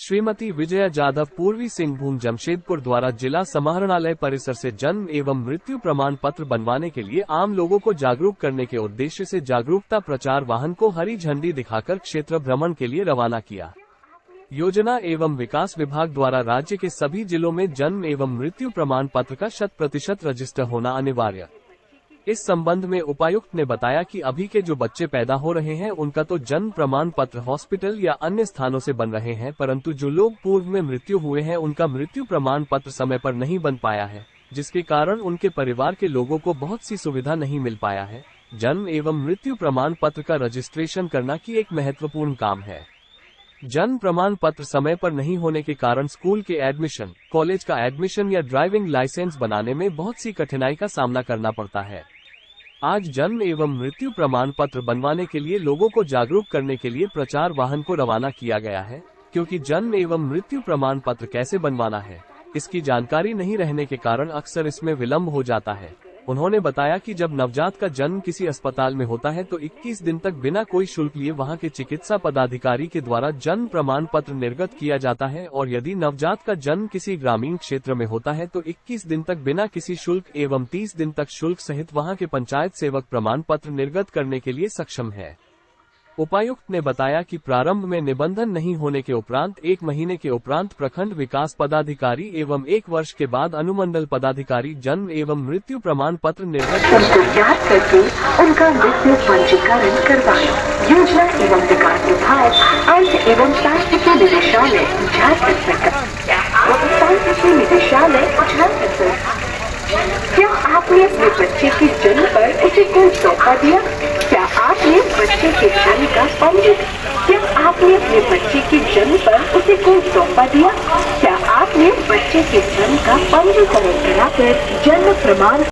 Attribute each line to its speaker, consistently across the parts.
Speaker 1: श्रीमती विजया जाधव पूर्वी सिंहभूम जमशेदपुर द्वारा जिला समाहरणालय परिसर से जन्म एवं मृत्यु प्रमाण पत्र बनवाने के लिए आम लोगों को जागरूक करने के उद्देश्य से जागरूकता प्रचार वाहन को हरी झंडी दिखाकर क्षेत्र भ्रमण के लिए रवाना किया। योजना एवं विकास विभाग द्वारा राज्य के सभी जिलों में जन्म एवं मृत्यु प्रमाण पत्र का 100% रजिस्टर होना अनिवार्य। इस संबंध में उपायुक्त ने बताया कि अभी के जो बच्चे पैदा हो रहे हैं उनका तो जन्म प्रमाण पत्र हॉस्पिटल या अन्य स्थानों से बन रहे हैं, परंतु जो लोग पूर्व में मृत्यु हुए हैं उनका मृत्यु प्रमाण पत्र समय पर नहीं बन पाया है, जिसके कारण उनके परिवार के लोगों को बहुत सी सुविधा नहीं मिल पाया है। जन्म एवं मृत्यु प्रमाण पत्र का रजिस्ट्रेशन करना की एक महत्वपूर्ण काम है। जन्म प्रमाण पत्र समय पर नहीं होने के कारण स्कूल के एडमिशन, कॉलेज का एडमिशन या ड्राइविंग लाइसेंस बनाने में बहुत सी कठिनाई का सामना करना पड़ता है। आज जन्म एवं मृत्यु प्रमाण पत्र बनवाने के लिए लोगों को जागरूक करने के लिए प्रचार वाहन को रवाना किया गया है, क्योंकि जन्म एवं मृत्यु प्रमाण पत्र कैसे बनवाना है इसकी जानकारी नहीं रहने के कारण अक्सर इसमें विलंब हो जाता है। उन्होंने बताया कि जब नवजात का जन्म किसी अस्पताल में होता है तो 21 दिन तक बिना कोई शुल्क लिए वहां के चिकित्सा पदाधिकारी के द्वारा जन्म प्रमाण पत्र निर्गत किया जाता है, और यदि नवजात का जन्म किसी ग्रामीण क्षेत्र में होता है तो 21 दिन तक बिना किसी शुल्क एवं 30 दिन तक शुल्क सहित वहां के पंचायत सेवक प्रमाण पत्र निर्गत करने के लिए सक्षम है। उपायुक्त ने बताया कि प्रारंभ में निबंधन नहीं होने के उपरांत 1 महीने के उपरांत प्रखंड विकास पदाधिकारी एवं 1 वर्ष के बाद अनुमंडल पदाधिकारी जन्म एवं मृत्यु प्रमाण पत्र निर्गत
Speaker 2: करके उनका मृत्यु पंजीकरण करवाएं। योजना एवं विकास विभाग अर्थ एवं सांख्यिकी निदेशालय झारखंड सरकार। क्या आपने अपने बच्चे के जन्म पर उसे कोई सौंपा दिया? क्या आपने बच्चे के जन्म का क्या आपने अपने बच्चे के जन्म पर उसे कोई सौंपा दिया? क्या आपने बच्चे के जन्म का पंजीकरण कराकर जन्म प्रमाण?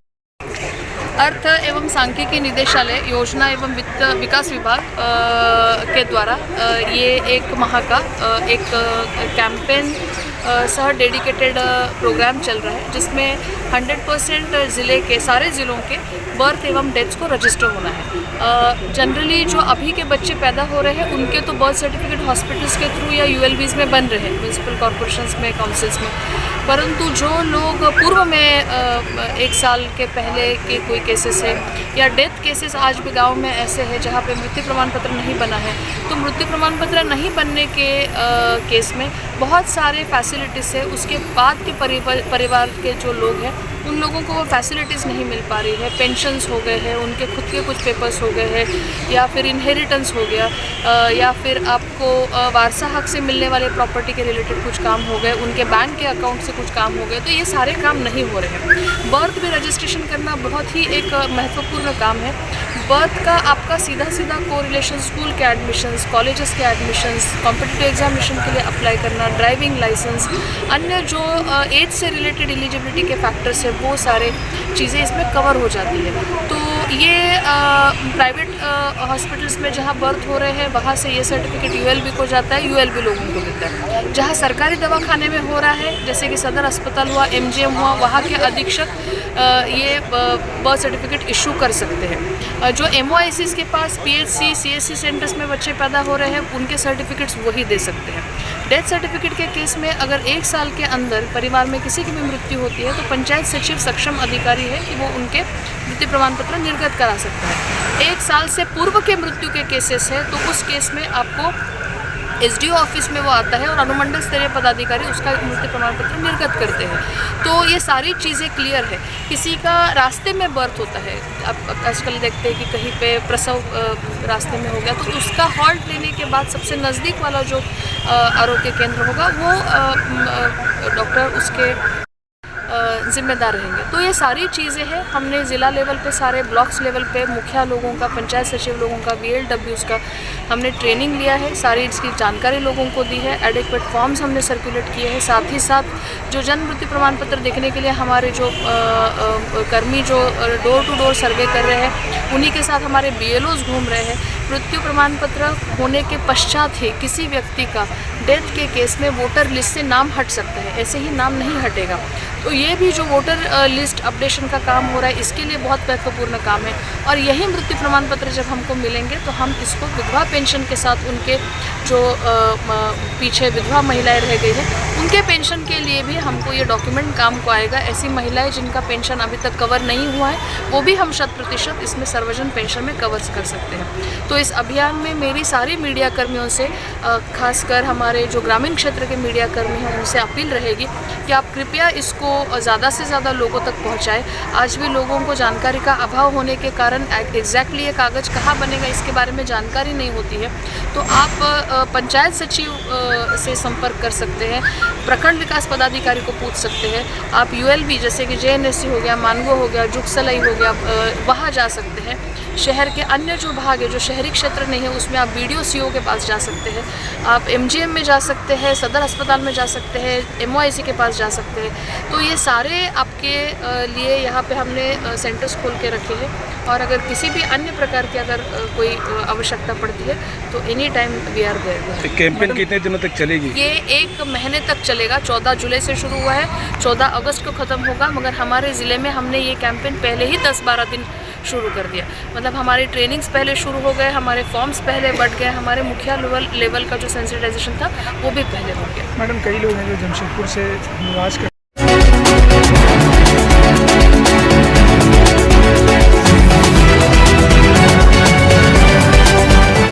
Speaker 3: अर्थ एवं सांख्यिकी निदेशालय योजना एवं वित्त विकास विभाग के द्वारा ये 1 माह का एक कैंपेन सह डेडिकेटेड प्रोग्राम चल रहा है, जिसमें 100% ज़िले के सारे ज़िलों के बर्थ एवं डेथ्स को रजिस्टर होना है। जनरली जो अभी के बच्चे पैदा हो रहे हैं उनके तो बर्थ सर्टिफिकेट हॉस्पिटल्स के थ्रू या यूएलबीज़ में बन रहे हैं, म्यूनसिपल कॉरपोरेशंस में, काउंसिल्स में, परंतु जो लोग पूर्व में 1 साल के पहले के कोई केसेस है या डेथ केसेस आज भी गाँव में ऐसे हैं जहाँ पे मृत्यु प्रमाण पत्र नहीं बना है, तो मृत्यु प्रमाण पत्र नहीं बनने के केस में बहुत सारे फैसिलिटीज़ है। उसके बाद के परिवार के जो लोग हैं उन लोगों को वो फैसिलिटीज़ नहीं मिल पा रही है। पेंशन्स हो गए हैं, उनके खुद के कुछ पेपर्स हो गए हैं, या फिर इनहेरिटेंस हो गया, या फिर आपको वारसा हक से मिलने वाले प्रॉपर्टी के रिलेटेड कुछ काम हो गए, उनके बैंक के अकाउंट से कुछ काम हो गए, तो ये सारे काम नहीं हो रहे हैं। बर्थ में रजिस्ट्रेशन करना बहुत ही एक महत्वपूर्ण काम है। बर्थ का आपका सीधा कोरिलेशन स्कूल के एडमिशन्स, कॉलेजेस के एडमिशन्स, कॉम्पिटिटिव एग्जामिनेशन के लिए अप्लाई करना, ड्राइविंग लाइसेंस, अन्य जो एज से रिलेटेड एलिजिबिलिटी के फैक्टर्स है, वो सारे चीज़ें इसमें कवर हो जाती है। तो ये प्राइवेट हॉस्पिटल्स में जहाँ बर्थ हो रहे हैं वहाँ से ये सर्टिफिकेट यूएलबी को जाता है, यूएलबी लोगों को देता है। जहाँ सरकारी दवाखाने में हो रहा है, जैसे कि सदर अस्पताल हुआ, एमजीएम हुआ, वहाँ के अधीक्षक ये बर्थ सर्टिफिकेट इशू कर सकते हैं। जो एमओआईसीज के पास पीएचसी, सीएससी सेंटर्स में बच्चे पैदा हो रहे हैं उनके सर्टिफिकेट्स वही दे सकते हैं। डेथ सर्टिफिकेट के केस में अगर 1 साल के अंदर परिवार में किसी की भी मृत्यु होती है तो पंचायत सचिव सक्षम अधिकारी है कि वो उनके मृत्यु प्रमाण पत्र निर्गत करा सकता है। 1 साल से पूर्व के मृत्यु के केसेस है तो उस केस में आपको एसडीओ ऑफिस में वो आता है और अनुमंडल स्तरीय पदाधिकारी उसका मृत्यु प्रमाण पत्र निर्गत करते हैं। तो ये सारी चीज़ें क्लियर है। किसी का रास्ते में बर्थ होता है, आप आजकल देखते हैं कि कहीं पे प्रसव रास्ते में हो गया तो उसका हॉल्ट लेने के बाद सबसे नज़दीक वाला जो आरोग्य केंद्र होगा वो डॉक्टर उसके जिम्मेदार रहेंगे। तो ये सारी चीज़ें हैं। हमने ज़िला लेवल पे, सारे ब्लॉक्स लेवल पे मुखिया लोगों का, पंचायत सचिव लोगों का, VLWs का हमने ट्रेनिंग लिया है, सारी इसकी जानकारी लोगों को दी है, एडिक्वेट फॉर्म्स हमने सर्कुलेट किए हैं। साथ ही साथ जो जन्म मृत्यु प्रमाण पत्र देखने के लिए हमारे जो कर्मी जो डोर टू डोर सर्वे कर रहे हैं उन्हीं के साथ हमारे BLOs घूम रहे हैं। मृत्यु प्रमाण पत्र होने के पश्चात ही किसी व्यक्ति का डेथ के केस में वोटर लिस्ट से नाम हट सकता है, ऐसे ही नाम नहीं हटेगा। तो ये भी जो वोटर लिस्ट अपडेशन का काम हो रहा है, इसके लिए बहुत महत्वपूर्ण काम है। और यही मृत्यु प्रमाण पत्र जब हमको मिलेंगे तो हम इसको विधवा पेंशन के साथ उनके जो पीछे विधवा महिलाएं रह गई हैं उनके पेंशन के लिए भी हमको ये डॉक्यूमेंट काम को आएगा। ऐसी महिलाएं जिनका पेंशन अभी तक कवर नहीं हुआ है वो भी हम 100% इसमें सर्वजन पेंशन में कवर कर सकते हैं। तो इस अभियान में मेरी सारी मीडिया कर्मियों से, खासकर हमारे जो ग्रामीण क्षेत्र के मीडिया कर्मी हैं उनसे अपील रहेगी कि आप कृपया इसको ज़्यादा से ज़्यादा लोगों तक पहुँचाएँ। आज भी लोगों को जानकारी का अभाव होने के कारण एग्जैक्टली ये कागज़ कहाँ बनेगा इसके बारे में जानकारी नहीं होती है। तो आप पंचायत सचिव से संपर्क कर सकते हैं, प्रखंड विकास पदाधिकारी को पूछ सकते हैं, आप ULB जैसे कि JNSC हो गया, मानगो हो गया, जुगसलाई हो गया, वहाँ जा सकते हैं। शहर के अन्य जो भाग है जो शहरी क्षेत्र नहीं है उसमें आप BDO CO के पास जा सकते हैं, आप MGM में जा सकते हैं, सदर अस्पताल में जा सकते हैं, MOIC के पास जा सकते हैं। तो ये सारे आपके लिए यहाँ पे हमने सेंटर्स खोल के रखे हैं और अगर किसी भी अन्य प्रकार की अगर कोई आवश्यकता पड़ती है तो any time we are there.
Speaker 4: Campaign कितने दिनों तक चलेगी?
Speaker 3: ये 1 महीने तक चलेगा। 14 जुलाई से शुरू हुआ है, 14 अगस्त को ख़त्म होगा, मगर हमारे ज़िले में हमने ये कैंपेन पहले ही 10-12 दिन शुरू कर दिया। मतलब हमारी ट्रेनिंग्स पहले शुरू हो गए, हमारे फॉर्म्स पहले बढ़ गए, हमारे मुखिया लेवल का जो सेंसिटाइजेशन था वो भी पहले हो गया।
Speaker 5: मैडम, कई लोग हैं जो जमशेदपुर से निवास